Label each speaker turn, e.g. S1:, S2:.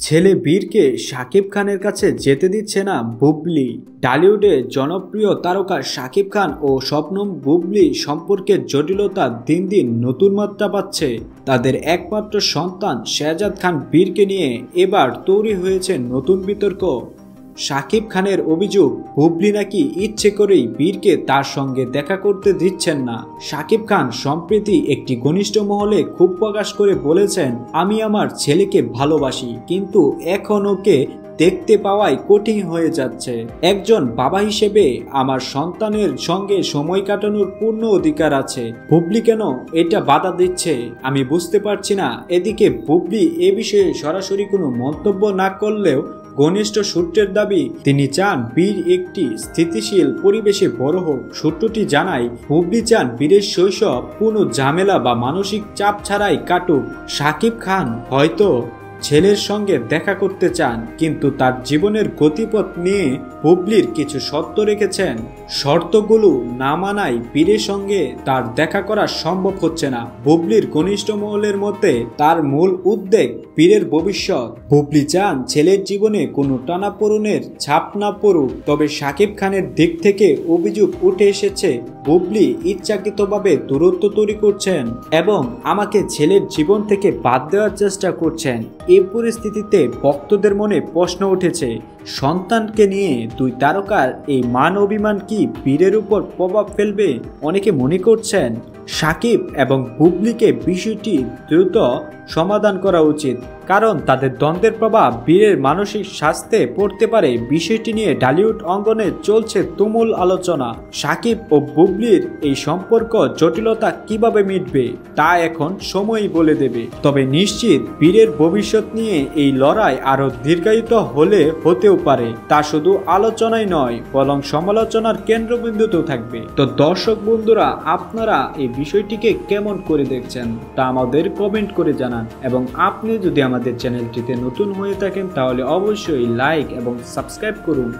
S1: ছেলে বীরকে শাকিব খানের কাছে যেতে দিচ্ছে না বুবলি। টলিউডে জনপ্রিয় তারকা শাকিব খান ও শবনম বুবলি সম্পর্কের জটিলতা দিন দিন নতুন মাত্রা পাচ্ছে। তাদের একমাত্র সন্তান শেহজাদ খান বীরকে নিয়ে এবার তৈরি হয়েছে নতুন বিতর্ক। শাকিব খানের অভিযোগ, বুবলি নাকি ইচ্ছে করেই বীরকে তার সঙ্গে দেখা করতে দিচ্ছেন না। শাকিব খান সম্প্রতি একটি ঘনিষ্ঠ মহলে ক্ষোভ প্রকাশ করে বলেছেন, আমি আমার ছেলেকে ভালোবাসি, কিন্তু এখন ওকে দেখতে পাওয়াই কঠিন হয়ে যাচ্ছে। একজন বাবা হিসেবে আমার সন্তানের সঙ্গে সময় কাটানোর পূর্ণ অধিকার আছে। বুবলি কেন এটা বাধা দিচ্ছে আমি বুঝতে পারছি না। এদিকে বুবলি এ বিষয়ে সরাসরি কোনো মন্তব্য না করলেও ঘনিষ্ঠ সূত্রের দাবি, তিনি চান বীর একটি স্থিতিশীল পরিবেশে বড় হোক। সূত্রটি জানায়, বুবলি চান বীরের শৈশব কোনো ঝামেলা বা মানসিক চাপ ছাড়াই কাটুক। শাকিব খান হয়তো ছেলের সঙ্গে দেখা করতে চান, কিন্তু তার জীবনের গতিপথ নিয়ে বুবলির কিছু শর্ত রেখেছেন। শর্তগুলো না মানায় বীরের সঙ্গে তার দেখা করা সম্ভব হচ্ছে না। বুবলির ঘনিষ্ঠ মহলের মতে তার মূল উদ্বেগ বীরের ভবিষ্যৎ। বুবলি চান ছেলের জীবনে কোনো টানাপোড়েনের ছাপ না পড়ুক। তবে শাকিব খানের দিক থেকে অভিযোগ উঠে এসেছে, বুবলি ইচ্ছাকৃতভাবে দূরত্ব তৈরি করছেন এবং আমাকে ছেলের জীবন থেকে বাদ দেওয়ার চেষ্টা করছেন। এই পরিস্থিতিতে ভক্তদের মনে প্রশ্ন উঠেছে, সন্তানকে নিয়ে দুই তারকার এই মান অভিমান কি বীরের উপর প্রভাব ফেলবে? অনেকে মনে করছেন শাকিব এবং বুবলিকে বিষয়টি দ্রুত সমাধান করা উচিত, কারণ তাদের দ্বন্দ্বের প্রভাব বীরের মানসিক স্বাস্থ্যে পড়তে পারে। বিষয়টি নিয়ে টলিউড অঙ্গনে চলছে তুমুল আলোচনা। শাকিব ও বুবলির এই সম্পর্ক জটিলতা কিভাবে মিটবে তা এখন সময়ই বলে দেবে। তবে নিশ্চিত বীরের ভবিষ্যৎ নিয়ে এই লড়াই আরো দীর্ঘায়িত হতেও পারে। তা শুধু আলোচনাই নয়, বরং সমালোচনার কেন্দ্রবিন্দুতেও থাকবে। তো দর্শক বন্ধুরা, আপনারা এই বিষয়টিকে কেমন করে দেখছেন তা আমাদের কমেন্ট করে জানান। এবং আপনি যদি আমাদের চ্যানেলটিতে নতুন হয়ে থাকেন তাহলে অবশ্যই লাইক এবং সাবস্ক্রাইব করুন।